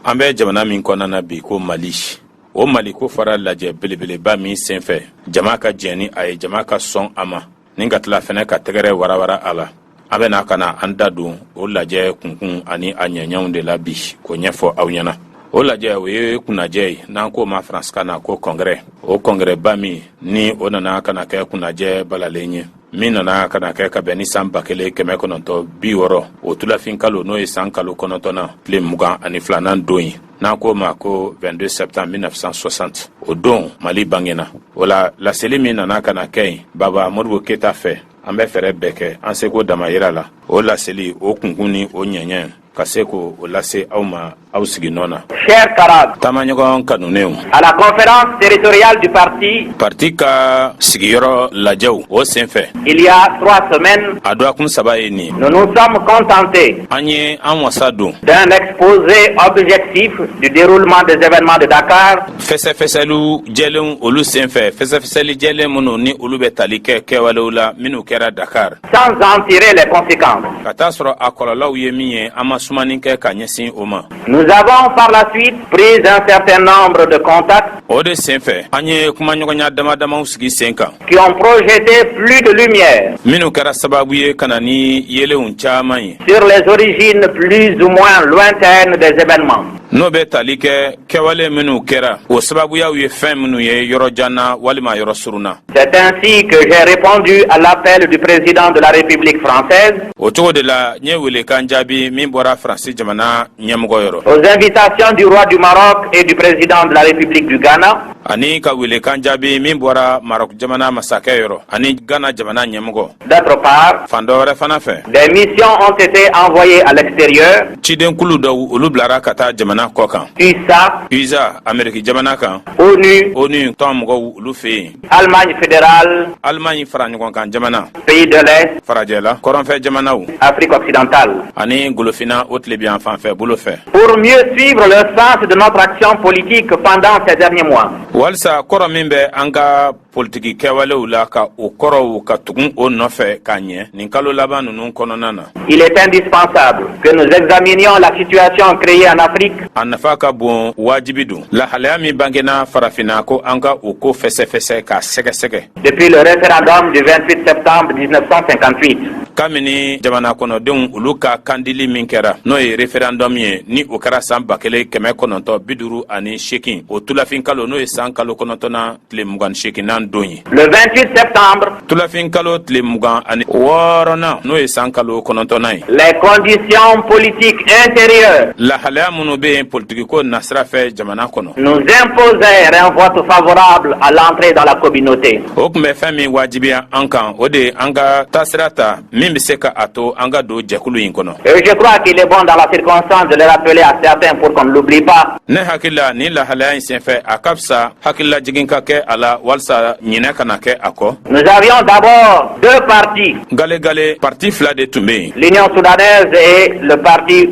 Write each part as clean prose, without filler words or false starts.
an bɛ jamana min kɔnɔna na bi ko Mali. O Mali ko fara lajɛ belebeleba min senfɛ jama ka jɛn ni a ye, jama ka sɔn a ma ni ka tila fɛnɛ ka tɛgɛrɛ warawara a la. An bɛna ka na an da don o lajɛ kunkun ani a ɲɛɲɛw de la bi k'o ɲɛfɔ aw ɲɛna. O lajɛ o ye kunnajɛ ye n'an ko ma faransikan na ko kɔngrɛ. O kɔngrɛba min ni o nana ka na kɛ kunnajɛ balalen ye min nana ka na kɛ ka bɛn ni san 1960 o tulafin kalo n'o ye san kalo 9 tile 22 don ye n'an ko ma ko 22 septembre 1960 o don Mali bangena. O la laseli min nana ka na kɛ yen Baba Modibo Keyita fɛ an bɛ fɛrɛ bɛɛ kɛ an seko dama yira la o laseli o kunkun ni o ɲɛɲɛ ka se ko o lase aw ma aw sigi nɔ na. Chers camarades, tamaɲɔgɔn kanunenw, à la conférence territoriale du parti ka sigiyɔrɔ lajɛw o senfɛ il y a 3 semaines, a dɔgɔkun 3 ye nin nous nous sommes contentés an ye an wasa don d'un exposé objectif du déroulement des événements de Dakar, fɛsɛfɛsɛlu jɛlenw olu senfɛ fɛsɛfɛsɛli jɛlen minnu ni olu bɛ tali kɛ kɛwalew la minnu kɛra Dakar sans en tirer les conséquences. ka taa sɔrɔ a kɔlɔlɔw ye min ye an ma sumani kɛ ka ɲɛsin o ma. Nous avons par la suite pris un certain nombre de contacts o de senfɛ an ye kumaɲɔgɔnya damadamaw sigi sen kan qui ont projeté plus de lumière minnu kɛra sababu ye ka na ni yelenw caman ye sur les origines plus ou moins lointaines des événements. n'o bɛ tali kɛ kɛwale minnu kɛra o sababuyaw ye fɛn minnu ye yɔrɔ janna walima yɔrɔ surunna. C'est ainsi que j'ai répondu à l'appel du président de la République française, o cogo de la n ye welekan jaabi min bɔra Faransi jamana ɲɛmɔgɔ yɔrɔ aux invitations du roi du Maroc et du président de la République du Ghana, ani ka welekan jaabi min bɔra Maroc jamana masakɛ yɔrɔ ani Ghana jamana ɲɛmɔgɔ. d'autre part, fan dɔ wɛrɛ fana fɛ des missions ont été envoyées à l'extérieur, cidenkulu dɔw olu bilara ka taa jamana kɔ kan. USA Amérique jamana kan, ONU tɔn mɔgɔw olu fɛ yen, Allemagne fédérale, Allemagne fara ɲɔgɔn kan jamana, pays de l'Est, farajɛla kɔrɔnfɛ jamanaw Afrique occidentale, ani golofina o tile bi an fan fɛ bolo fɛ. pour mieux suivre le sens de notre action politique pendant ces derniers mois. Walisa kɔrɔ min bɛ an ka politiki kɛwalew la ka o kɔrɔw ka tugun o nɔfɛ ka ɲɛ nin kalo laban ninnu kɔnɔna na. Il est indispensable que nous examinions la situation créée en Afrique A nafa ka bon wajibi don lahalaya min bangena farafina ko an ka o ko fɛsɛfɛsɛ ka sɛgɛsɛgɛ depuis le référendum du 28 septembre 1958. Kamini jamana kɔnɔdenw olu ka kandili min kɛra n'o ye référendum ye ni o kɛra san 1958 o tulafin kalo n'o ye san kalo 9 tile 28 don ye. Le 28 septembre, tulafin kalo tile 26 n'o ye san kalo 9 ye. les conditions politiques intérieures lahalaya minnu bɛ yen politiki ko nasira fɛ jamana kɔnɔ nous imposèrent un vote favorable à l'entrée dans la communauté. o tun bɛ fɛn min wajibiya an kan o de an ka taasira ta min bɛ se ka a to an ka don jɛkulu in kɔnɔ. Et je crois qu'il est bon dans la circonstance de le rappeler à certains pour qu'on ne l'oublie pas. Ne hakilila ni lahalaya in senfɛ a ka fisa hakilila jigin ka kɛ a la walasa ɲinɛ kana kɛ a kɔ. Nous avions d'abord 2 partis, gale parti fila de tun bɛ yen. l'Union soudanaise et le parti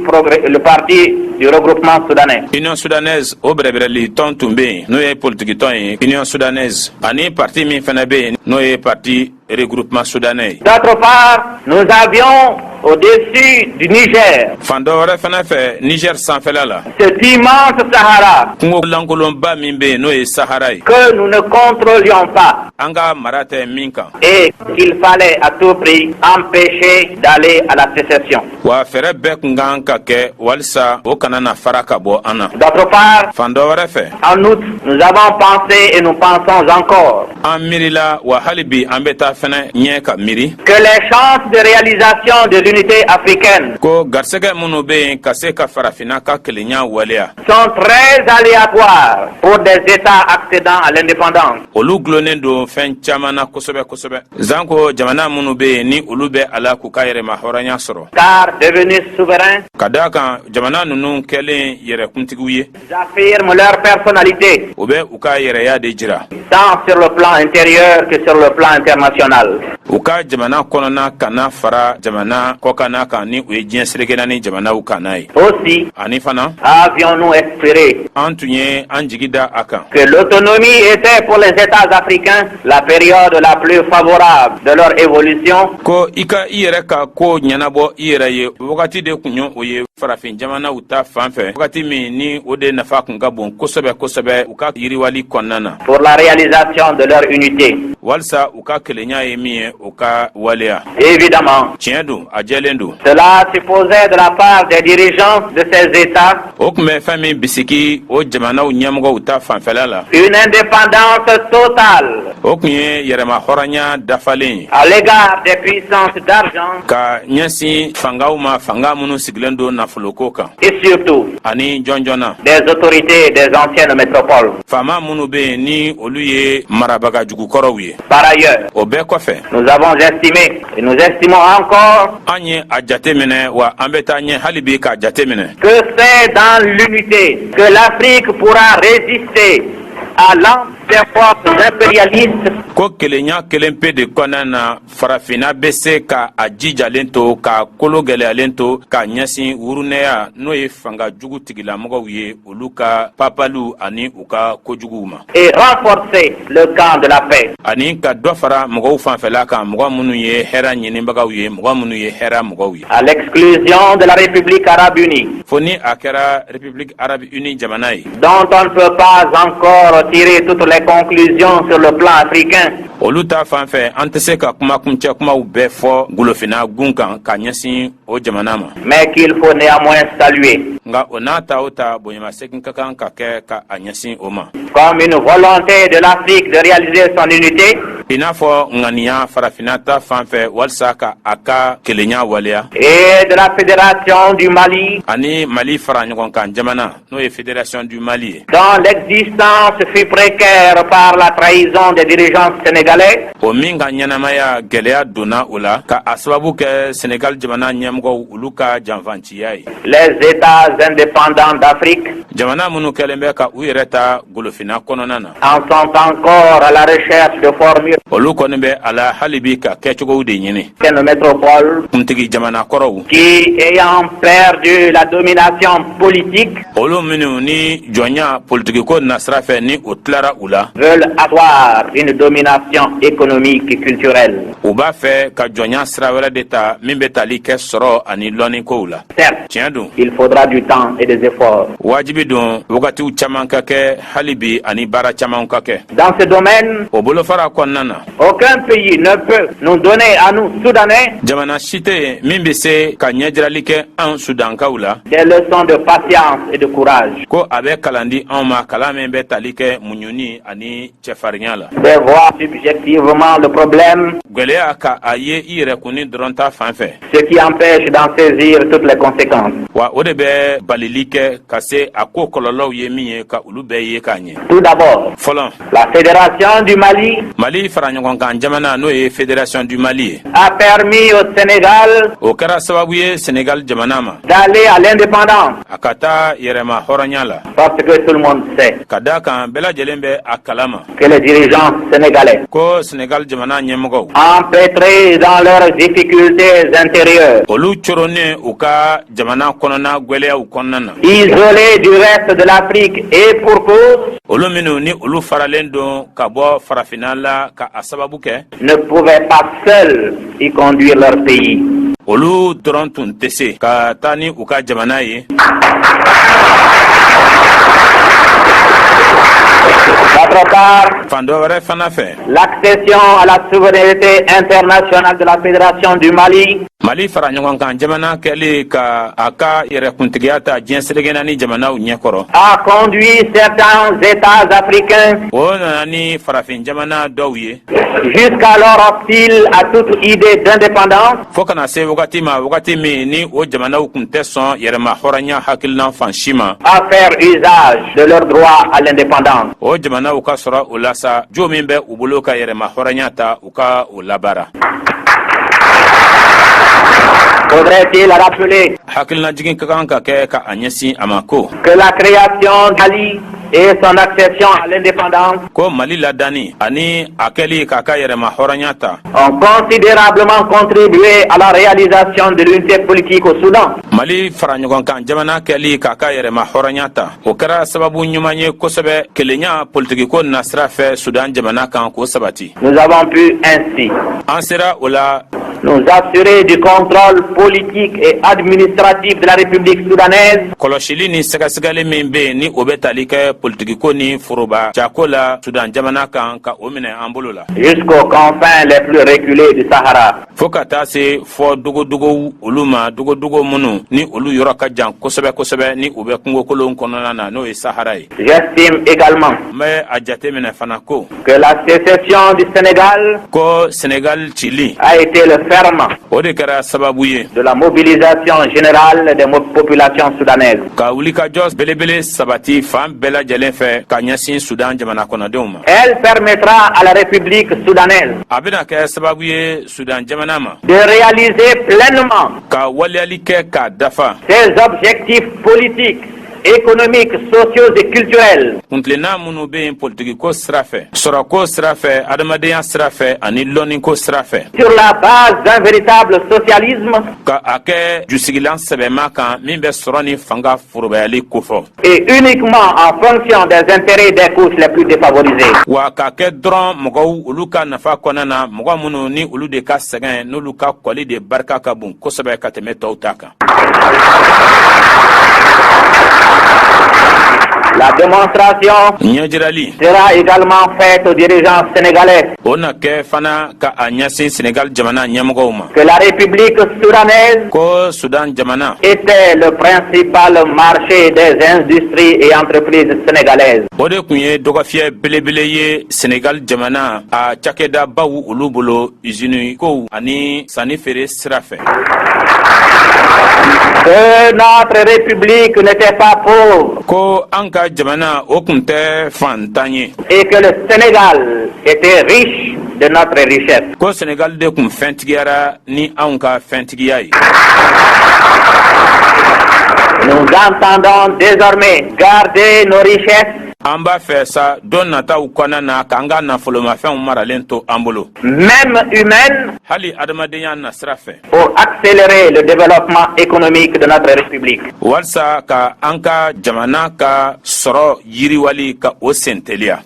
du regroupement soudanais. Union soudanaise o bɛrɛbɛrɛli tɔn tun bɛ yen n'o ye politiki tɔn ye Union soudanaise ani parti min fana bɛ yen n'o ye parti regroupement soudanais. D'autre part, nous avions au-dessus du Niger fan dɔ wɛrɛ fana fɛ Niger sanfɛla la cet immense Sahara kungo lankolonba min bɛ yen n'o ye Sahara ye que nous ne contrôlions pas an ka mara tɛ min kan et qu'il fallait à tout prix empêcher d'aller à la sécession. wa fɛrɛ bɛɛ kun kan ka kɛ walisa o kana na fara ka bɔ an na. D'autre part, fan dɔ wɛrɛ fɛ en outre, nous avons pensé et nous pensons encore an miirila wa hali bi an bɛ taa fɛnɛ ɲɛ ka miiri que les chances de réalisation de l'unité africaine ko garisɛgɛ minnu bɛ yen ka se ka farafina ka kelenya waleya sont très aléatoires pour des États accédant à l'indépendance. olu gulonnen don fɛn caman na kosɛbɛ zan ko jamana minnu bɛ yen ni olu bɛ a la k'u ka yɛrɛma hɔrɔnya sɔrɔ Car devenus souverains, ka daa kan jamana ninnu kɛlen yɛrɛkuntigiw ye ils affirment leur personnalité, u bɛ u ka yɛrɛya de jira tant sur le plan intérieur que sur le plan international. u ka jamana kɔnɔna kana fara jamana kɔkanna kan ni u ye diɲɛ seregena ni jamanaw kanna ye. Aussi, ani fana avions-nous espéré an tun ye an jigi da a kan que l'autonomie était pour les États africains la période la plus favorable de leur évolution, ko i ka i yɛrɛ ka ko ɲɛnabɔ i yɛrɛ ye wagati de kun ye o ye farafin jamanaw ta fan fɛ wagati min ni o de nafa kun ka bon kosɛbɛ kosɛbɛ u ka yiriwali kɔnɔna na pour la réalisation de leur unité. walisa u ka kelenya ye min ye o ka waleya. Évidemment, tiɲɛ don a jɛlen don cela supposait de la part des dirigeants de ces États o kun bɛ fɛn min bisiki o jamanaw ɲɛmɔgɔw ta fanfɛla la une indépendance totale o kun ye yɛrɛma hɔrɔnya dafalen ye à l'égard des puissances d'argent ka ɲɛsin fangaw ma fanga minnu sigilen don nafoloko kan et surtout ani jɔnjɔnna des autorités des anciennes métropoles. faama minnu bɛ yen ni olu ye marabaga jugukɔrɔw ye. Par ailleurs, o bɛɛ kɔfɛ nous avons estimé et nous estimons encore an ye a jate minɛ wa an bɛ taa ɲɛ hali bi k'a jate minɛ que c'est dans l'unité que l'Afrique pourra résister à l'ensemble des forces impérialistes ko kelenya kelen pe de kɔnɔna na farafinna bɛ se ka a jijalen to ka kolo gɛlɛyalen to ka ɲɛsin wurunɛya n'o ye fanga jugu tigilamɔgɔw ye olu ka papaliw ani u ka kojuguw ma et renforcer le camp de la paix. ani ka dɔ fara mɔgɔw fanfɛla kan mɔgɔ minnu ye hɛrɛ ɲinibagaw ye mɔgɔ minnu ye hɛrɛ mɔgɔw ye À l'exclusion de la République arabe unie, fo ni a kɛra république arabe unie jamana ye dont on ne peut pas encore tirer toutes les conclusions sur le plan africain. olu ta fan fɛ an tɛ se ka kuma kuncɛ kumaw bɛɛ fɔ golofina gun kan ka ɲɛsin o jamana ma Mais qu'il faut néanmoins saluer nga o n'a ta o ta bonyamasegin ka kan ka kɛ ka a ɲɛsin o ma comme une volonté de l'Afrique de réaliser son unité i n'a fɔ ŋaniya farafinna ta fan fɛ walisa ka a ka kelenya waleya et de la Fédération du Mali ani mali fara ɲɔgɔn kan jamana n'o ye fédération du mali ye dont l'existence fut précaire par la trahison des dirigeants sénégalais, o min ka ɲɛnamaya gwɛlɛya donna o la ka a sababu kɛ senegal jamana ɲɛmɔgɔw olu ka janfanciya ye les États indépendants d'Afrique jamana minnu kɛlen bɛ ka u yɛrɛ ta golofina kɔnɔna na en sont encore à la recherche de formules olu kɔni bɛ a la hali bi ka kɛcogow de ɲini de métropoles kuntigi jamana kɔrɔw qui, ayant perdu la domination politique, olu minnu ni jɔnya politikiko nasira fɛ ni o tilara u la veulent avoir une domination économique et culturelle. u b'a fɛ ka jɔnya sira wɛrɛ de ta min bɛ tali kɛ sɔrɔ ani lɔnnikow la Certes, tiɲɛ don il faudra du temps et des efforts. wajibi don wagatiw caman ka kɛ hali bi ani baara camanw ka kɛ Dans ce domaine, o bolofara kɔnɔna na aucun pays ne peut nous donner à nous, Soudanais, jamana si tɛ yen min bɛ se ka ɲɛjirali kɛ an sudankaw la des leçons de patience et de courage, ko a bɛ kalan di anw ma kalan min bɛ tali kɛ muɲuni ani cɛfarinya la de voir subjectivement le problème, gwɛlɛya ka a ye i yɛrɛ kunni dɔrɔn ta fan fɛ ce qui empêche d'en saisir toutes les conséquences. wa o de bɛ balili kɛ ka se a ko kɔlɔlɔw ye min ye ka olu bɛɛ ye k'a ɲɛ Tout d'abord, fɔlɔ la Fédération du Mali mali fara ɲɔgɔn kan jamana n'o ye fédération du mali ye a permis au Sénégal o kɛra sababu ye senegal jamana ma d'aller à l'indépendance, a ka taa yɛrɛma hɔrɔnya la parce que tout le monde sait ka da kan bɛɛ lajɛlen bɛ a kalama que les dirigeants sénégalais, ko senegal jamana ɲɛmɔgɔw empêtrés dans leurs difficultés intérieures, olu coronnen u ka jamana kɔnɔna gwɛlɛyaw kɔnɔna na isolés du reste de l'Afrique et pour cause, olu minnu ni olu faralen don ka bɔ farafinna la ka a sababu kɛ ne pouvaient pas seuls y conduire leur pays. olu dɔrɔn tun tɛ se ka taa ni u ka jamana ye D'autre part, fan dɔ wɛrɛ fana fɛ l'accession à la souveraineté internationale de la Fédération du Mali mali fara ɲɔgɔn kan jamana kɛli ka a ka yɛrɛkuntigiya ta diɲɛ selegena ni jamanaw ɲɛkɔrɔ a conduit certains États africains o nana ni farafin jamana dɔw ye jusqu'alors hostiles à toute idée d'indépendance fɔɔ kana se wagati ma wagati min ni o jamanaw kun tɛ sɔn yɛrɛma hɔrɔnya hakilina fan si ma à faire usage de leur droit à l'indépendance. o jamanaw ka sɔrɔ o la sa jo min bɛ u bolo ka yɛrɛma hɔrɔnya ta u ka o labaara Faudrait-il rappeler hakilina jigin ka kan ka kɛ ka a ɲɛsin a ma ko que la création d'Ali et son accession à l'indépendance ko mali ladani ani akeli kaka yerema horanyata ont considérablement contribué à la réalisation de l'unité politique au Soudan. mali faranyogon kan jamana keli kaka yerema horanyata o kara sababu nyumanye kosebe kelenya politique ko nasra fe Sudan jamana kan ko sabati. Nous avons pu ainsi ansera ola nous assurer du contrôle politique et administratif de la République soudanaise koloshili ni segasigale mimbe ni obetali ke politique ko ni furuba chakola Sudan jamana kan ka omine ambolola jusqu'aux confins les plus reculés du Sahara. fokata se fo dugo uluma dugo munu ni olu yoraka jan kosebe ni obe kungo kolon konona na no e Sahara. J'estime également mais ajate mena fanako que la sécession du Sénégal ko Sénégal Chili a été le ferment ode kara sababuye de la mobilisation générale des populations soudanaises. ka wulika jos belebele sabati fam bela jelen fe ka nyasin Sudan jamana kono deuma. Elle permettra à la République soudanaise abina ke sababuye Sudan jamana ma de réaliser pleinement ka waliali ke ka dafa ses objectifs politiques, économiques, sociaux et culturels. kuntlena munu be politique ko srafe sorako srafe adamadeya srafe ani loni ko srafe Sur la base d'un véritable socialisme ka ake jusigilan sebema kan min be soroni fanga furubayali kofo et uniquement en fonction des intérêts des couches les plus défavorisées. wa ka ke dron mogo ulu ka nafa konana mogo munu ni ulu de ka segen n'ulu ka koli de barka ka bun kosebe ka teme tawtaka. La démonstration nyajirali sera également faite aux dirigeants sénégalais ona ke fana ka anyasi Sénégal jamana nyamogo ma que la République soudanaise ko Sudan jamana était le principal marché des industries et entreprises sénégalaises. ode kunye dogafie belebele ye Sénégal jamana a chakeda bawu ulu bolo usine ko ani sani fere srafe Que notre République n'était pas pauvre ko anka jamana o kunte fantanye et que le Sénégal était riche de notre richesse. ko Sénégal de kun fentigiara ni anka fentigiyai. Nous entendons désormais garder nos richesses, an b'a fɛ sa don nataw kɔnɔna na k'an ka nafolomafɛnw maralen to an bolo même humaines, hali adamadenya na sira fɛ pour accélérer le développement économique de notre République. walisa ka an ka jamana ka sɔrɔ yiriwali ka o senteliya.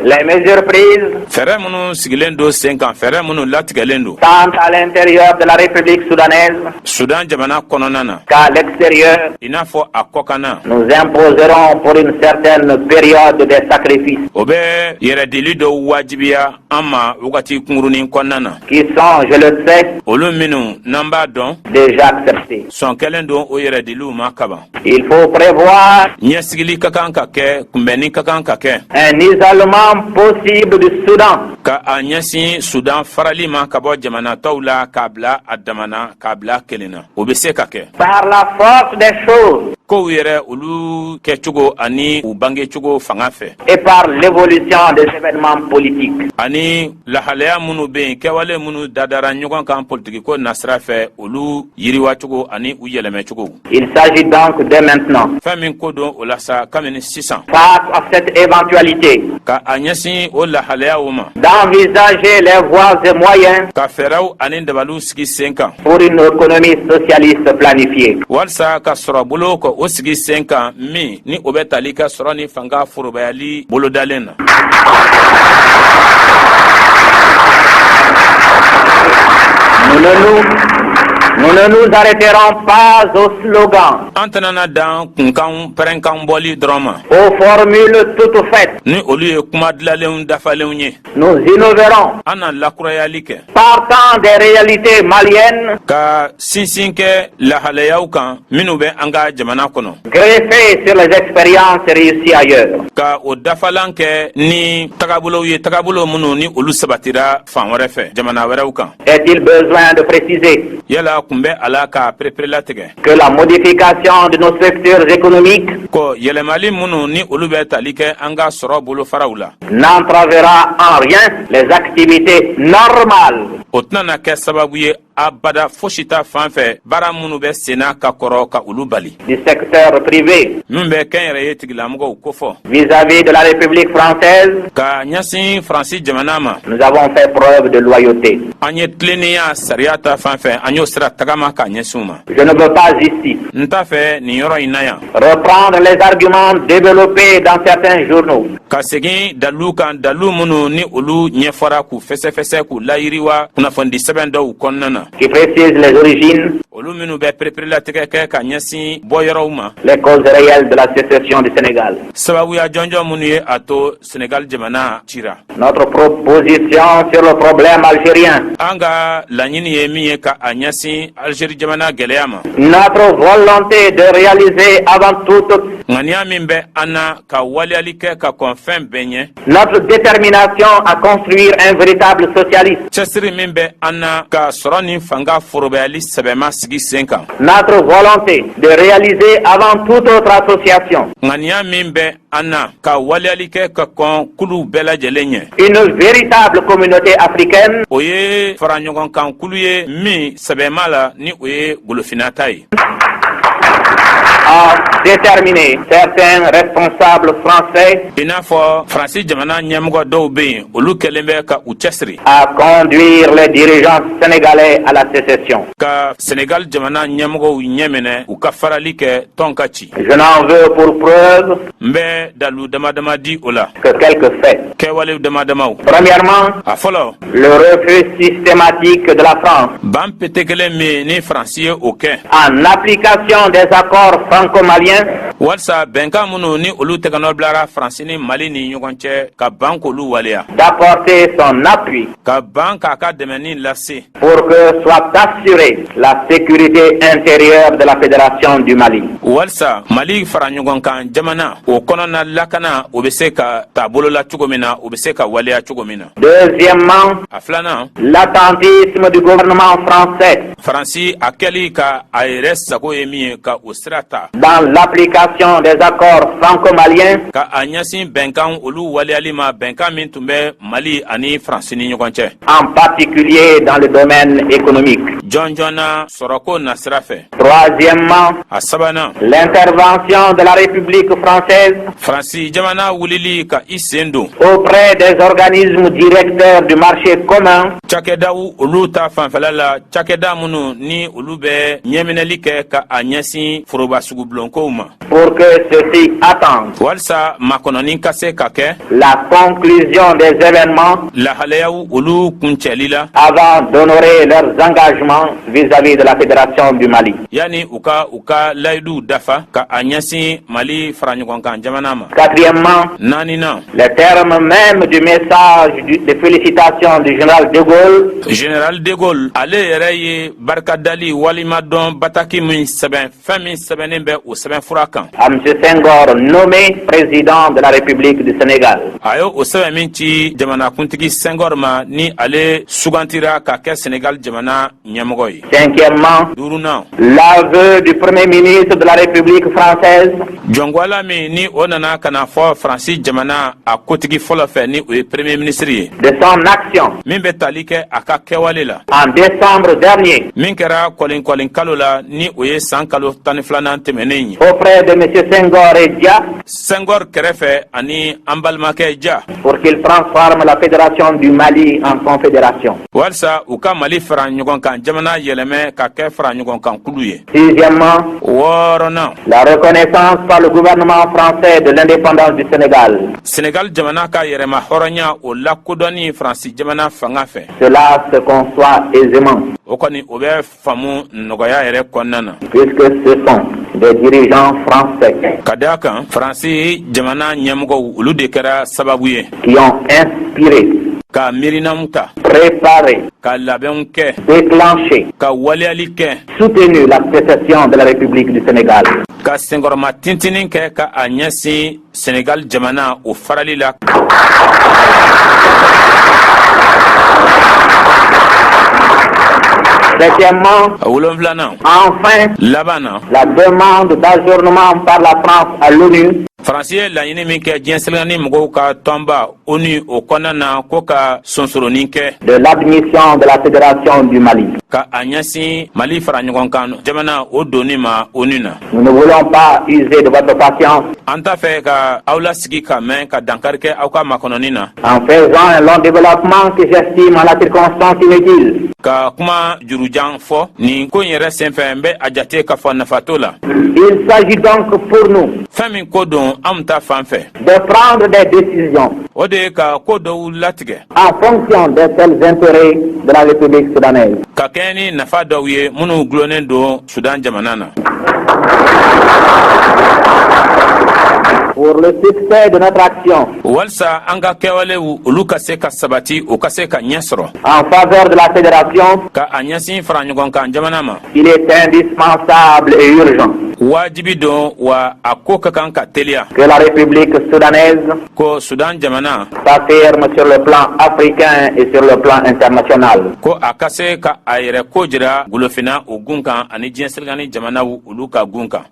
Les mesures prises, fɛɛrɛ minnu sigilen do sen kan fɛɛrɛ minnu latigɛlen do tant à l'intérieur de la République soudanaise Sudan jamana kɔnɔna na qu'à l'extérieur, i n'a fɔ a kɔkanna nous imposerons pour une certaine période des sacrifices o bɛ yɛrɛdili dɔw wajibiya an ma wagati kungurunin kɔnɔna na qui sont, je le sais, olu minnu n'an b'a dɔn déjà acceptés. sɔn kɛlen don o yɛrɛdiliw ma kaban Il faut prévoir ɲɛsigili ka kan ka kɛ kunbɛnni ka kan ka kɛ un isolement possible du Soudan ka a ɲɛsin Sudan farali ma ka bɔ jamana tɔw la k'a bila a damana k'a bila kelen na o bɛ se ka kɛ par la force des choses kow yɛrɛ olu kɛcogo ani u bangecogo fanga fɛ et par l'évolution des événements politiques. ani lahalaya minnu bɛ yen kɛwale minnu dadara ɲɔgɔn kan politigiko nasira fɛ olu yiriwacogo ani u yɛlɛmɛcogo. Il s'agit donc dès maintenant, fɛn min ko don o la sa kabini sisan face à cette éventualité, ka a ɲɛsin o lahalaya o ma d'envisager les voies et moyens ka fɛɛrɛw ani dabaliw sigi sen kan pour une économie socialiste planifiée. walisa ka sɔrɔ bolo ka o sigi sen kan min ni o bɛ tali ka sɔrɔ ni fanga forobayali bolodalen na. Nous ne nous arrêterons pas aux slogans, an tɛnana dan kunkan pɛrɛnkan bɔli dɔrɔn ma aux formules toutes faites. ni olu ye kuma dilalenw dafalenw ye Nous innoverons, an na lakurayali kɛ partant des réalités maliennes, ka sinsin kɛ lahalayaw kan minnu bɛ an ka jamana kɔnɔ greffées sur les expériences réussies ailleurs. ka o dafalan kɛ ni tagabolow ye tagabolo minnu ni olu sabatira fan wɛrɛ fɛ jamana wɛrɛw kan. Est-il besoin de préciser yala kun bɛ a la ka perepere-latigɛ que la modification de nos structures économiques ko yɛlɛmali minnu ni olu bɛ tali kɛ an ka sɔrɔ bolofaraw la n'entravera en rien les activités normales o tɛna kɛ sababu ye abada fosi t'a fan fɛ baara minnu bɛ senna ka kɔrɔ ka olu bali. Du secteur privé. Min bɛ kɛnyɛrɛye tigilamɔgɔw kofɔ. Vis-à-vis de la République française. Ka ɲɛsin Faransi jamana ma. Nous avons fait preuve de loyauté. An ye tilennenya sariya ta fan fɛ an y'o sira tagama ka ɲɛsin u ma. Je ne veux pas ici. N t'a fɛ nin yɔrɔ in na yan. Reprendre les arguments développés dans certains journaux. Ka segin dalilu kan dalilu minnu ni olu ɲɛfɔra k'u fɛsɛfɛsɛ k'u layiriwa kunnafoni sɛbɛn dɔw kɔnɔna na. Qui précise les origines. Olu minnu bɛ pereperelatigɛ kɛ ka ɲɛsin bɔyɔrɔw ma. Les causes réelles de la sécession du Sénégal. Sababuya jɔnjɔn minnu ye a to Sénégal jamana cira. Notre proposition sur le problème algérien. An ka laɲini ye min ye ka a ɲɛsin Algérie jamana gɛlɛya ma. Notre volonté de réaliser avant tout. Ŋaniya min bɛ an na ka waliyali kɛ ka kɔn fɛn bɛɛ ɲɛ. Notre détermination à construire un véritable socialisme. Cɛsiri min bɛ an na ka sɔrɔ ni fanga forobayali sɛbɛma sigi sen kan. Notre volonté de réaliser avant toute autre association. Ŋaniya min bɛ an na ka waliyali kɛ ka kɔn kulu bɛɛ lajɛlen ɲɛ. Une véritable communauté africaine. O ye faraɲɔgɔnkan kulu ye min sɛbɛma la ni o ye golofinata ye. A déterminé certains responsables français I n'a fɔ Faransi jamana ɲɛmɔgɔ dɔw bɛ yen olu kɛlen bɛ ka u cɛsiri à conduire les dirigeants sénégalais à la sécession. Ka Sénégal jamana ɲɛmɔgɔw ɲɛminɛ u ka farali kɛ tɔn ka ci. Je n'en veux pour preuve N bɛ dalu damadama di o la. que quelques faits. Kɛwalew damadamaw. Premièrement, A fɔlɔ le refus systématique de la France ban pete kelen min ni Faransi ye o kɛ. en application des accords franco-maliens Walisa bɛnkan minnu ni olu tɛgɛnɔ bilara Faransi ni Mali ni ɲɔgɔn cɛ ka ban k'olu waleya. d'apporter son appui Ka ban k'a ka dɛmɛni lase. pour que soit assurée la sécurité intérieure de la Fédération du Mali. Walisa Mali fara ɲɔgɔn kan jamana o kɔnɔna lakana o bɛ se ka taabolo la cogo min na o bɛ se ka waleya cogo min na. Deuxièmement, A filanan l'attentisme du gouvernement français Faransi a kɛli ka a yɛrɛ sago ye min ye ka o sira ta. dans l'application des accords franco-maliens Ka a ɲɛsin bɛnkan olu waleyali ma bɛnkan min tun bɛ Mali ani Faransi ni ɲɔgɔn cɛ. en particulier dans le domaine économique. Jɔn jɔnna sɔrɔko na sira fɛ. Troisièmement, A sabanan l'intervention de la République française Faransi jamana wulili ka i sen don. auprès des organismes directeurs du marché commun Cakɛdaw olu ta fanfɛla la cakɛda minnu ni olu bɛ ɲɛminɛli kɛ ka a ɲɛsin foroba sugubulonkow ma. pour que ceux-ci attendent Walisa makɔnɔni ka se ka kɛ la conclusion des événements lahalayaw olu kuncɛli la avant d'honorer leurs engagements vis-à-vis de la Fédération du Mali. yani u ka layiduw dafa ka a ɲɛsin Mali faraɲɔgɔnkan jamana ma. Quatrièmement, Naaninan les termes même du message de félicitations du général de Gaulle Général de Gaulle ale yɛrɛ ye barikadali walima dɔn bataki min sɛbɛn fɛn min sɛbɛnnen bɛ o sɛbɛnfura kan. à M. Senghor nommé président de la République du Sénégal. A ye o sɛbɛn min ci jamanakuntigi Senghor ma ni ale sugantira ka kɛ Sénégal jamana ɲɛmɔgɔ ye. Cinquièmement, Duurunan l'aveu du Premier ministre de la République française jɔngwala min ni o nana ka na fɔ Faransi jamana a kotigi fɔlɔ fɛ ni o ye premier ministre ye de son action min bɛ tali kɛ a ka kɛwale la en décembre dernier min kɛra kɔlenkɔlen kalo la ni o ye san kalo 12 tɛmɛnen ye. auprès de M. Senghor et Dia Senghor kɛrɛfɛ ani an balimakɛ Dia pour qu'il transforme la Fédération du Mali en confédération. walisa u ka Mali fara ɲɔgɔn kan jamana yɛlɛmɛ ka kɛ fara ɲɔgɔn kan kulu ye. Sixièmement, Wɔɔrɔnan la reconnaissance par le gouvernement français de l'indépendance du Sénégal. Sénégal jamana ka yɛrɛma hɔrɔnya o lakodɔnni Faransi jamana fanga fɛ. Cela se conçoit aisément O kɔni o bɛ faamu nɔgɔya yɛrɛ kɔnɔna na. puisque ce sont des dirigeants français Ka d'a kan Faransi jamana ɲɛmɔgɔw olu de kɛra sababu ye qui ont inspiré, ka miirinaw ta préparé, ka labɛnw kɛ déclenché, ka waleyali kɛ soutenu la sécession de la République du Sénégal. ka senkɔrɔma tintinin kɛ ka a ɲɛsin Sénégal jamana o farali la. Septièmement, A wolonfilanan enfin, laban na la demande d'ajournement par la France à l'ONU faransi ye laɲini min kɛ diɲɛsɛlɛga ni mɔgɔw ka tɔnba ONU o kɔnɔna na ko ka sonsoronin kɛ de l'admission de la Fédération du Mali. ka a ɲɛsin Mali fara ɲɔgɔn kan jamana o donni ma ONU na. Nous ne voulons pas user de votre patience an t'a fɛ ka aw lasigi ka mɛn ka dankari kɛ aw ka makɔnɔni na en faisant un long développement que j'estime en la circonstance inutile. ka kuma jurujan fɔ nin ko in yɛrɛ senfɛ n bɛ a jate k'a fɔ nafa t'o la. Il s'agit donc pour nous fɛn min ko don anw ta fan fɛ de prendre des décisions o de ye ka ko dɔw latigɛ en fonction des seuls intérêts de la République soudanaise. ka kɛɲɛ ni nafa dɔw ye minnu gulonnen don Sudan jamana na. Pour le succès de notre action walisa an ka kɛwalew olu ka se ka sabati o ka se ka ɲɛ sɔrɔ en faveur de la Fédération, ka a ɲɛsin fara ɲɔgɔn kan jamana ma il est indispensable et urgent wajibi don wa a ko ka kan ka teliya que la République soudanaise ko Sudan jamana s'affirme sur le plan africain et sur le plan international. ko a ka se ka a yɛrɛ ko jira gulofina o gun kan ani diɲɛsɛlɛgani jamanaw olu ka gun kan.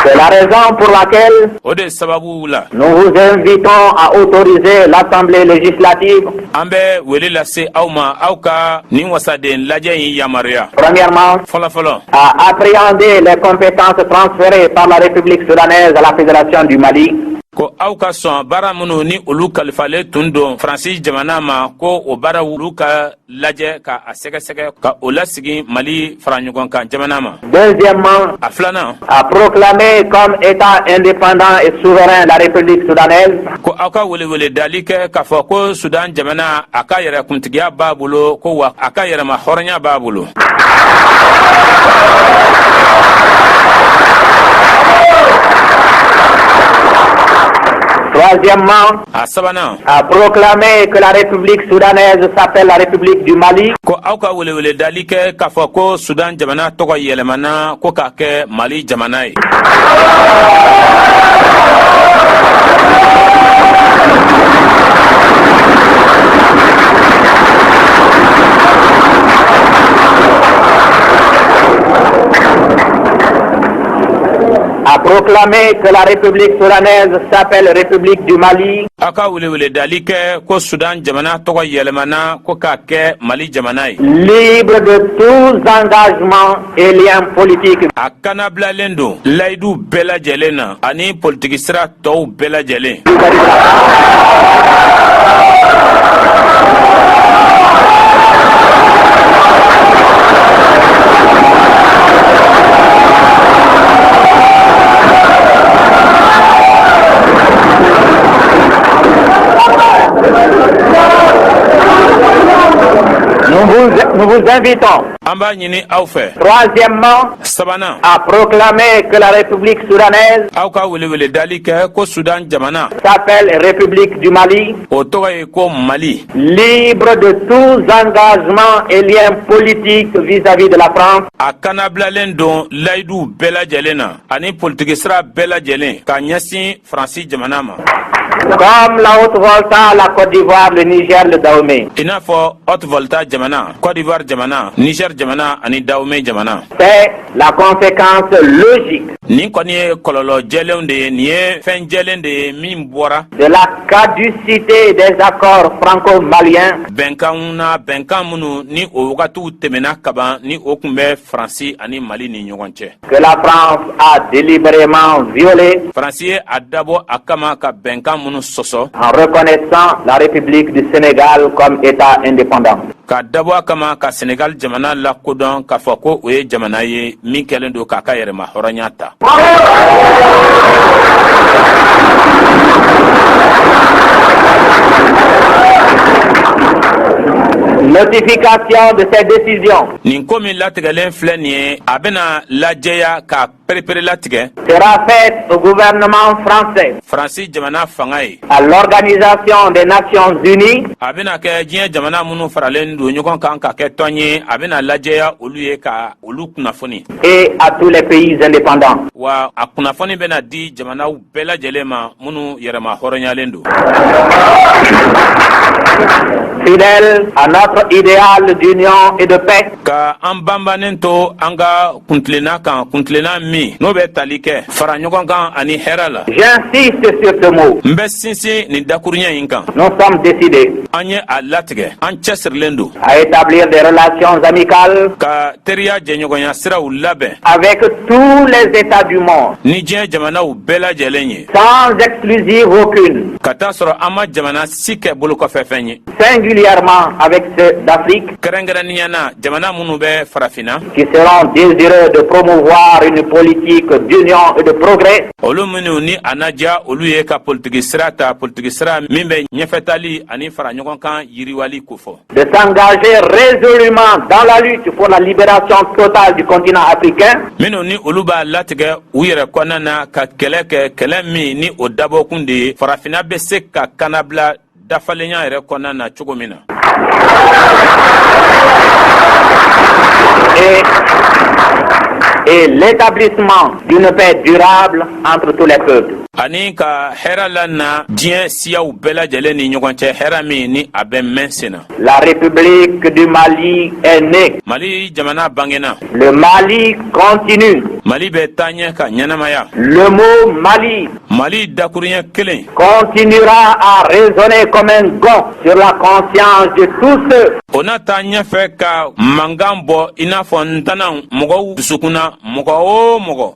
C'est la raison pour laquelle o de sababu la nous vous invitons à autoriser l'Assemblée législative, an bɛ wele lase aw ma aw ka nin wasaden lajɛ in yamaruya premièrement, fɔlɔfɔlɔ à appréhender les compétences transférées par la République soudanaise à la Fédération du Mali, ko aw ka sɔn baara minnu ni olu kalifalen tun don faransi jamana ma ko o baara olu ka lajɛ ka a sɛgɛsɛgɛ ka o lasigi Mali fara ɲɔgɔn kan jamana ma. deuxièmement, a filanan à proclamer comme État indépendant et souverain la République soudanaise, ko aw ka welewele dali kɛ k'a fɔ ko Sudan jamana a ka yɛrɛkuntigiya b'a bolo ko wa a ka yɛrɛma hɔrɔnya b'a bolo. troisièmement, a sabanan à proclamer que la République soudanaise s'appelle la République du Mali, ko aw ka welewele dali kɛ k'a fɔ ko Sudan jamana tɔgɔ yɛlɛmana ko k'a kɛ Mali jamana ye. à proclamer que la République soudanaise s'appelle République du Mali, a ka welewele dali kɛ ko Sudan jamana tɔgɔ yɛlɛmana ko k'a kɛ Mali jamana ye. libre de tous engagements et liens politiques, a kanabilalen don layidu bɛɛ lajɛlen na ani politiki sira tɔw bɛɛ lajɛlen. Nous vous invitons, an b'a ɲini aw fɛ troisièmement, sabanan à proclamer que la République soudanaise aw ka welewele dali kɛ ko Sudan jamana s'appelle République du Mali, o tɔgɔ ye ko Mali, libre de tous engagements et liens politiques vis-à-vis de la France, a kanabilalen don layidu bɛɛ lajɛlen na ani politiki sira bɛɛ lajɛlen ka ɲɛsin Faransi jamana ma. comme la Haute-Volta, la Côte d'Ivoire, le Niger, le Dahomey. i n'a fɔ Haute-Volta jamana, Côte d'Ivoire jamana, Niger jamana ani Dahomey jamana. C'est la conséquence logique nin kɔni ye kɔlɔlɔ jɛlenw de ye, nin ye fɛn jɛlen de ye min bɔra de la caducité des accords franco-maliens bɛnkanw na, bɛnkan minnu ni o wagatiw tɛmɛna kaban ni o tun bɛ Faransi ani Mali ni ɲɔgɔn cɛ. que la France a délibérément violé Faransi ye a dabɔ a kama ka bɛnkan minnu sɔsɔ en reconnaissant la République du Sénégal comme État indépendant. ka dabɔ a kama ka Senegal jamana lakodɔn k'a fɔ ko o ye jamana ye min kɛlen don k'a ka yɛrɛma hɔrɔnya ta. Notification de ces décisions nin ko min latigɛlen filɛ nin ye a bɛna lajɛya k'a perepere latigɛ sera faite au gouvernement français, Faransi jamana fanga ye. à l'Organisation des Nations Unies a bɛna kɛ diɲɛ jamana minnu faralen don ɲɔgɔn kan ka kɛ tɔn ye, a bɛna lajɛya olu ye ka olu kunnafoni et à tous les pays indépendants. wa a kunnafoni bɛna di jamanaw bɛɛ lajɛlen ma minnu yɛrɛma hɔrɔnyalen don. Fidèle à notre idéal d'union et de paix, ka an banbannen to an ka kuntilenna kan, kuntilenna min mi n'o bɛ tali kɛ fara ɲɔgɔn kan ani hɛrɛ la. J'insiste sur ce mot. n bɛ sinsin nin dakuruɲɛ in kan. Nous sommes décidés an ye a latigɛ an cɛsirilen don à établir des relations amicales ka teriya jɛɲɔgɔnya siraw labɛn avec tous les États du monde, ni diɲɛ jamanaw bɛɛ lajɛlen ye sans exclusive aucune, ka taa sɔrɔ an ma jamana si kɛ bolokɔfɛfɛn ye. singulièrement avec ceux d'Afrique kɛrɛnkɛrɛnnenya na jamana minnu bɛ farafinna qui seront désireux de promouvoir une politique d'union et de progrès, olu minnu ni a naja olu ye ka politiki sira ta politiki sira min bɛ ɲɛfɛtali ani fara ɲɔgɔn kan yiriwali kofɔ. de s'engager résolument dans la lutte pour la libération totale du continent africain, minnu ni olu b'a latigɛ u yɛrɛ kɔnɔna na ka kɛlɛ kɛ kɛlɛ min ni o dabɔkun de ye farafinna bɛ se ka kanabila dafalenya yɛrɛ kɔnɔna na cogo min na. et l'établissement d'une paix durable entre tous les peuples. ani ka hɛrɛ la na diɲɛ siyaw bɛɛ lajɛlen ni ɲɔgɔn cɛ hɛrɛ min ni a bɛ mɛn sen na. La République du Mali est née. Mali jamana bangena. Le Mali continue. Mali bɛ taa ɲɛ ka ɲɛnamaya. Le mot Mali Mali dakuruɲɛ kelen continuera à résonner comme un gong sur la conscience de tous ceux o na taa ɲɛfɛ ka mankan bɔ i n'a fɔ ntanan mɔgɔw dusukunna mɔgɔ o mɔgɔ.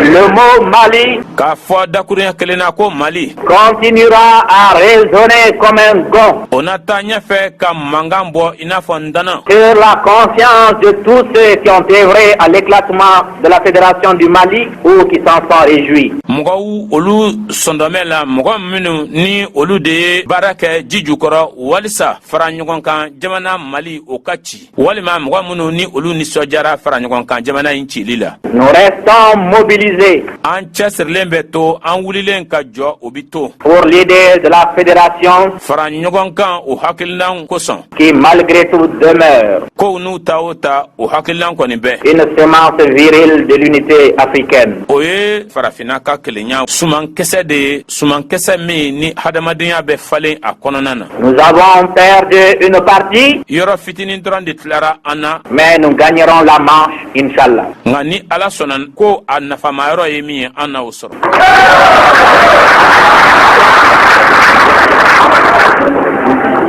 Le mot Mali k'a fɔ dakuruɲɛ kelen na ko Mali continuera à résonner comme un gong o na taa ɲɛfɛ ka mankan bɔ i n'a fɔ ntanan sur la conscience de tous ceux qui ont œuvré à l'éclatement de la Fédération du Mali ou qui s'en sont réjouis. mɔgɔw olu sɔndɔmɛ la mɔgɔ minnu ni olu de ye baara kɛ ji jukɔrɔ walisa fara ɲɔgɔn kan jamana Mali o ka ci walima mɔgɔ minnu ni olu nisɔndiyara fara ɲɔgɔn kan jamana in cili la. Nous restons mobilisés an cɛsirilen bɛ to an wulilen ka jɔ o bi to pour l'idée de la fédération fara ɲɔgɔn kan o hakilinan kosɔn qui malgré tout demeure kow n'u ta o ta o hakilinan kɔni bɛ une semence virile de l'unité africaine. o ye farafinna ka kelenya sumankisɛ de ye sumankisɛ min ni hadamadenya bɛ falen a kɔnɔna na. Nous avons perdu une partie, yɔrɔ fitinin dɔrɔn de tilara an na mais nous gagnerons la manche, Inch'Allah. nka ni ala sɔnna ko a nafamayɔrɔ ye min ye an na o sɔrɔ.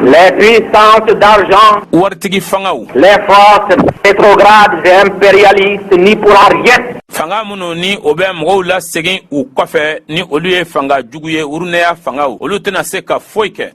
Les puissances d'argent, waritigi fangaw les forces rétrogrades et impérialistes n'y pourront rien. fanga minnu ni o bɛ mɔgɔw lasegin u kɔfɛ ni olu ye fanga jugu ye urunɛya fangaw olu tɛna se ka foyi kɛ.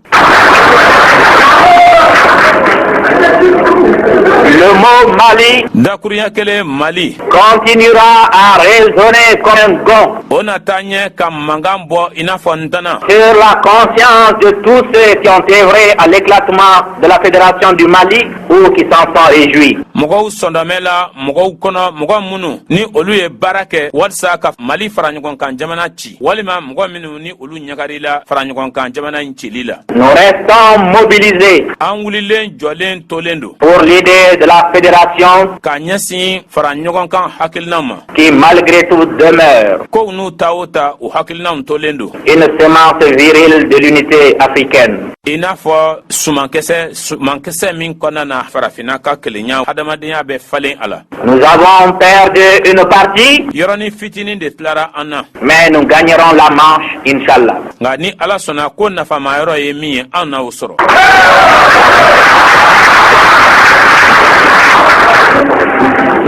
Le mot Mali dakuruɲɛ kelen Mali continuera à résonner comme un gong o na taa ɲɛ ka mankan bɔ i n'a fɔ ntanan sur la conscience de tous ceux qui ont œuvré à l'éclatement de la Fédération du Mali ou qui s'en sont réjouis. mɔgɔw sɔndɔmɛ la mɔgɔw kɔnɔ mɔgɔ minnu ni olu ye baara kɛ walisa ka Mali fara ɲɔgɔn kan jamana ci walima mɔgɔ minnu ni olu ɲagarila fara ɲɔgɔn kan jamana in cili la. Nous restons mobilisés an wulilen jɔlen tolen don pour l'idée de la fédération ka ɲɛsin fara ɲɔgɔn kan hakilinaw ma qui malgré tout demeure kow n'u ta o ta o hakilinaw tolen don une semence virile de l'unité africaine. i n'a fɔ sumankisɛ min kɔnɔna na farafinna ka kelenya hadamadenya bɛ falen a la. Nous avons perdu une partie, yɔrɔnin fitinin de tilara an na mais nous gagnerons la manche, Inch'Allah. nka ni ala sɔnna ko nafamayɔrɔ ye min ye an na o sɔrɔ.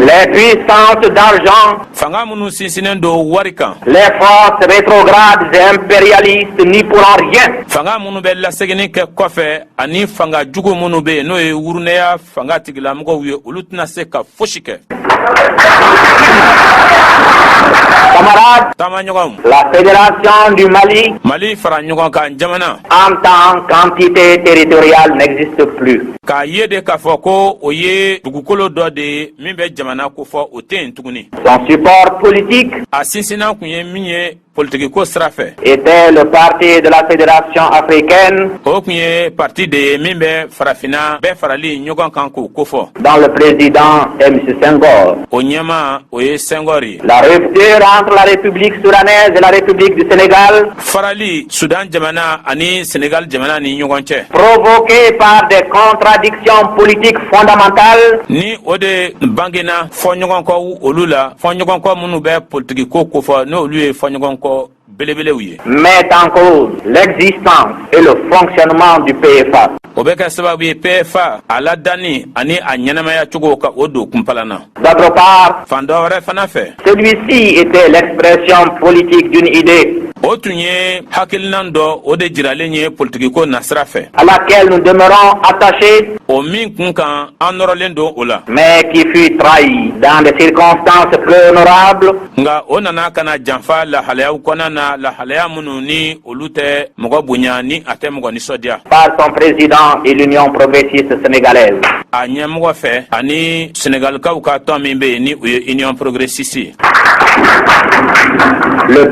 Les puissances d'argent, fanga minnu sinsinnen don wari kan les forces rétrogrades et impérialistes n'y pourront rien. fanga minnu bɛ lasegini kɛ kɔfɛ ani fanga jugu minnu bɛ yen n'o ye wurunɛya fanga tigilamɔgɔw ye olu tɛna se ka fosi kɛ. Camarades, taamaɲɔgɔnw la Fédération du Mali Mali fara ɲɔgɔn kan jamana en tant qu'entité territoriale n'existe plus. k'a ye de k'a fɔ ko o ye dugukolo dɔ de min bɛ jamana ko fɔ o tɛ yen tuguni. Son support politique a sinsinna kun ye min ye politiki ko sira fɛ. était le parti de la Fédération africaine. O kun ye parti de ye min bɛ farafinna bɛɛ farali ɲɔgɔn kan k'o ko fɔ. Dont le président est M. Senghor. O ɲɛma o ye Senghor ye. La rupture entre la République soudanaise et la République du Sénégal, farali Sudan jamana ani Sénégal jamana ni ɲɔgɔn cɛ. provoquée par des contradictions politiques fondamentales, ni o de bangena fɔɲɔgɔn kɔ olu la fɔɲɔgɔn kɔ minnu bɛ politiki ko fɔ n'olu ye fɔɲɔgɔn kɔ belebelew ye. met en cause l'existence et le fonctionnement du PFA. O bɛ kɛ sababu ye PFA a ladani ani a ɲɛnamaya cogo ka o don kunpalan na. D'autre part, fan dɔ wɛrɛ fana fɛ. celui-ci était l'expression politique d'une idée o tun ye hakilinan dɔ o de jiralen ye politiki ko nasira fɛ. à laquelle nous demeurons attachés, o min kun kan an nɔrɔlen don o la. mais qui fut trahi dans des circonstances peu honorables nga o nana kana janfa lahalayaw kɔnɔna na lahalaya minnu ni olu tɛ mɔgɔ bonya ni a tɛ mɔgɔ nisɔndiya. par son président et l'Union progressiste sénégalaise. a ɲɛmɔgɔ fɛ ani Sénégalikaw ka tɔn min bɛ yen ni o ye Union progressiste ye. Le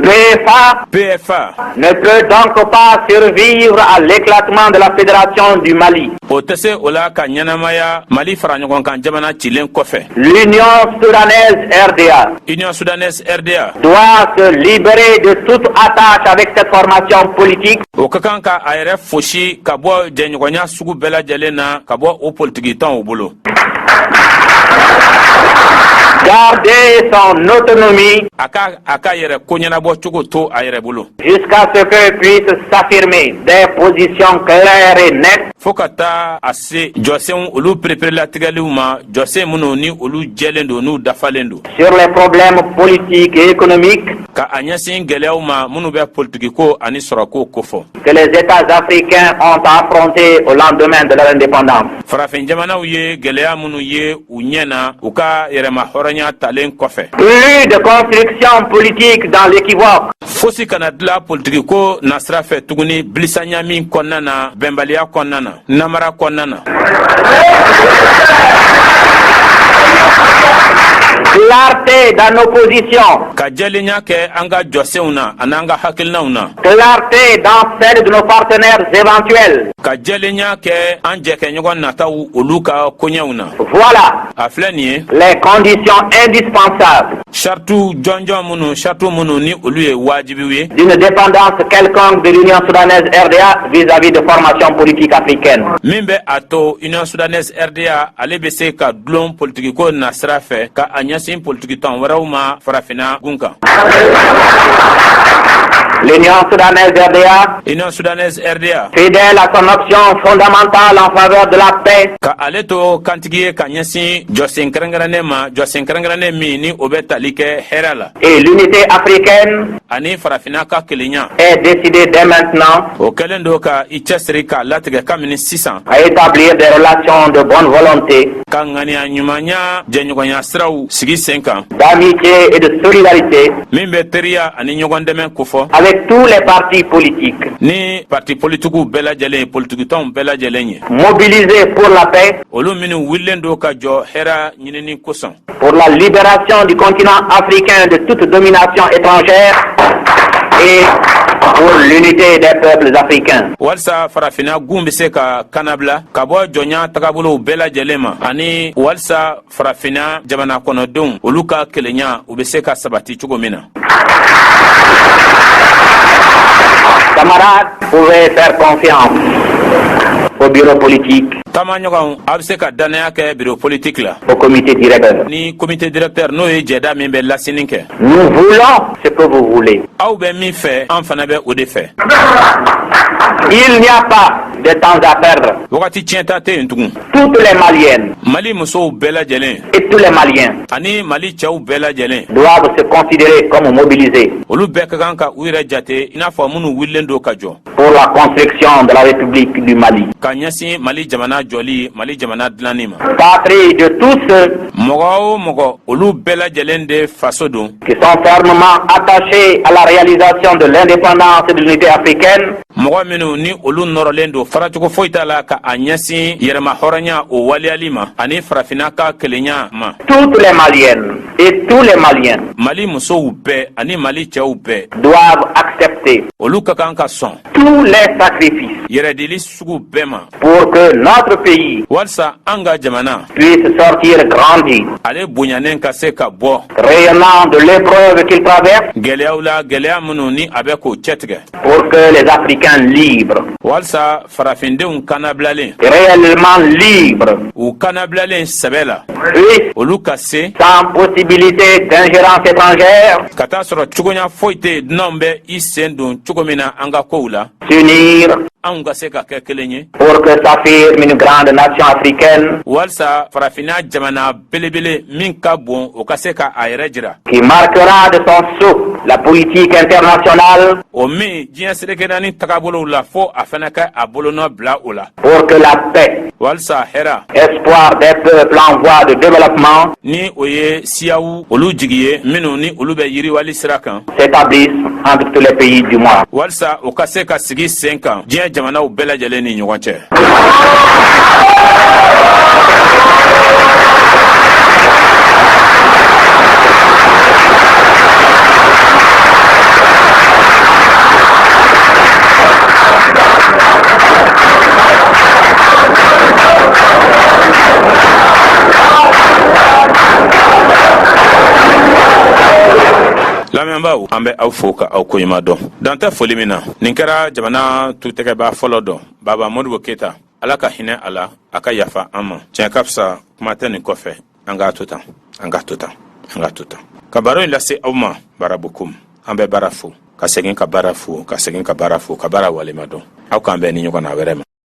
PFA ne peut donc pas survivre à l'éclatement de la Fédération du Mali. o tɛ se o la ka ɲɛnamaya Mali fara ɲɔgɔn kan jamana cilen kɔfɛ. L'Union soudanaise RDA Union soudanaise RDA doit se libérer de toute attache avec cette formation politique o ka kan ka a yɛrɛ fosi ka bɔ jɛɲɔgɔnya sugu bɛɛ lajɛlen na ka bɔ o politiki tɔnw bolo. garder son autonomie a ka yɛrɛ ko ɲɛnabɔ cogo to a yɛrɛ bolo. jusqu'à ce que puissent s'affirmer des positions claires et nettes fo ka taa a se jɔsenw olu pereperelatigɛliw ma jɔsen minnu ni olu jɛlen don n'u dafalen don. sur les problèmes politiques et économiques ka a ɲɛsin gɛlɛyaw ma minnu bɛ politikiko ani sɔrɔko kofɔ. que les États africains ont affrontés au lendemain de leur indépendance. farafin jamanaw ye gɛlɛya minnu ye u ɲɛ na u ka yɛrɛma hɔrɔnya talen kɔfɛ. Plus de construction politique dans l'équivoque. fosi kana dila politikiko nasira fɛ tuguni bilisanya min kɔnɔna na bɛnbaliya kɔnɔna na namara kɔnɔna na. Clarté dans nos positions. ka jɛlenya kɛ an ka jɔsenw na ani an ka hakilinaw na. Clarté dans celle de nos partenaires éventuels. ka jɛlenya kɛ an jɛkɛɲɔgɔn nataw olu ka koɲɛw na. Voilà a filɛ nin ye les conditions indispensables sartu jɔnjɔn minnu ni olu ye wajibiw ye d'une dépendance quelconque de l'Union soudanaise RDA vis-à-vis de formations politiques africaines. min bɛ a to Union soudanaise RDA ale bɛ se ka dulon politikiko nasira fɛ ka a ɲɛsin politiki tɔn wɛrɛw ma farafinna gun kan. L'Union soudanaise RDA, Union soudanaise RDA fidèle à son option fondamentale en faveur de la paix, ka ale to kantigi ye ka ɲɛsin jɔsen kɛrɛnkɛrɛnnen ma jɔsen kɛrɛnkɛrɛnnen min ni o bɛ tali kɛ hɛrɛ la et l'unité africaine ani farafinna ka kelenya. est décidée dès maintenant o kɛlen do ka i cɛsiri k'a latigɛ kabini sisan à établir des relations de bonne volonté, ka ŋaniya ɲumanya jɛɲɔgɔnya siraw sigi sen kan d'amitié et de solidarité min bɛ teriya ani ɲɔgɔn dɛmɛ kofɔ avec tous les partis politiques ni parti politikiw bɛɛ lajɛlen ye politikitɔnw bɛɛ lajɛlen ye mobilisés pour la paix, olu minnu wililen do ka jɔ hɛrɛ ɲinini kosɔn pour la libération du continent africain de toute domination étrangère et pour l'unité des peuples africains. walisa farafinna gun bɛ se ka kanabila ka bɔ jɔnya tagabolow bɛɛ lajɛlen ma ani walisa farafinna jamana kɔnɔdenw olu ka kelenya u bɛ se ka sabati cogo min na. Camarades, vous pouvez faire confiance au bureau politique, taamaɲɔgɔnw a bɛ se ka dannaya kɛ bureau politique la au comité directeur. ni comité directeur n'o ye jɛda min bɛ lasini kɛ. Nous voulons ce que vous voulez. aw bɛ min fɛ an fana bɛ o de fɛ. Il n'y a pas de temps à perdre. wagati tiɲɛta tɛ yen tugun. Toutes les Maliennes mali musow bɛɛ lajɛlen et tous les Maliens ani mali cɛw bɛɛ lajɛlen doivent se considérer comme mobilisés olu bɛɛ ka kan ka u yɛrɛ jate i n'a fɔ minnu wililen do ka jɔ pour la construction de la République du Mali. ka ɲɛsin mali jamana jɔli mali jamana dilanni ma. Patrie de tous ceux mɔgɔ o mɔgɔ olu bɛɛ lajɛlen de faso don qui sont fermement attachés à la réalisation de l'indépendance et de l'unité africaine, mɔgɔ minnu ni olu nɔrɔlen do faracogo foyi t'a la ka a ɲɛsin yɛrɛma hɔrɔnya o waliyali ma ani farafina ka kelenya ma. Toutes les Maliennes et tous les Maliens Mali musow bɛɛ ani Mali cɛw bɛɛ doivent accepter olu ka kan ka sɔn tous les sacrifices yɛrɛdili sugu bɛɛ ma pour que notre pays walisa an ka jamana puisse sortir grandi, ale bonyanen ka se ka bɔ rayonnant de l'épreuve qu'il traverse, gwɛlɛyaw la gwɛlɛya minnu ni a bɛ k'o cɛtigɛ pour que les Africains libres, walisa farafindenw kanabilalen réellement libres, u kanabilalen sɛbɛ la puissent, olu ka se sans possibilité d'ingérence étrangère, ka taa sɔrɔ cogoya foyi tɛ dunanw bɛ i sen don cogo min na an ka kow la s'unir anw ka se ka kɛ kelen ye pour que s'affirme une grande nation africaine walisa farafina jamana belebele min ka bon o ka se ka a yɛrɛ jira qui marquera de son sceau la politique internationale o min diɲɛ serekenani tagabolow la fo a fɛnɛ ka a bolonɔ bila o la pour que la paix, walisa hɛra espoir des peuples en voie de développement, ni o ye siyaw olu jigi ye minnu ni olu bɛ yiriwali sira kan s'établisse entre tous les pays du monde. walisa o ka se ka sigi sen kan diɲɛ jamanaw bɛɛ lajɛlen ni ɲɔgɔn cɛ. lamɛnbaaw an bɛ aw fo ka aw koɲuman dɔn dan tɛ foli min na nin kɛra jamana tutɛgɛba fɔlɔ dɔn baba modibo keyita ala ka hinɛ a la a ka yafa an ma tiɲɛ ka fisa kuma tɛ nin kɔfɛ an k'a to tan an k'a to tan an k'a to tan ka baro in lase aw ma barabukum an bɛ baara fo ka segin ka baara fo ka segin ka baara fo ka baara walima dɔn aw k'an bɛn ni ɲɔgɔn na wɛrɛ ma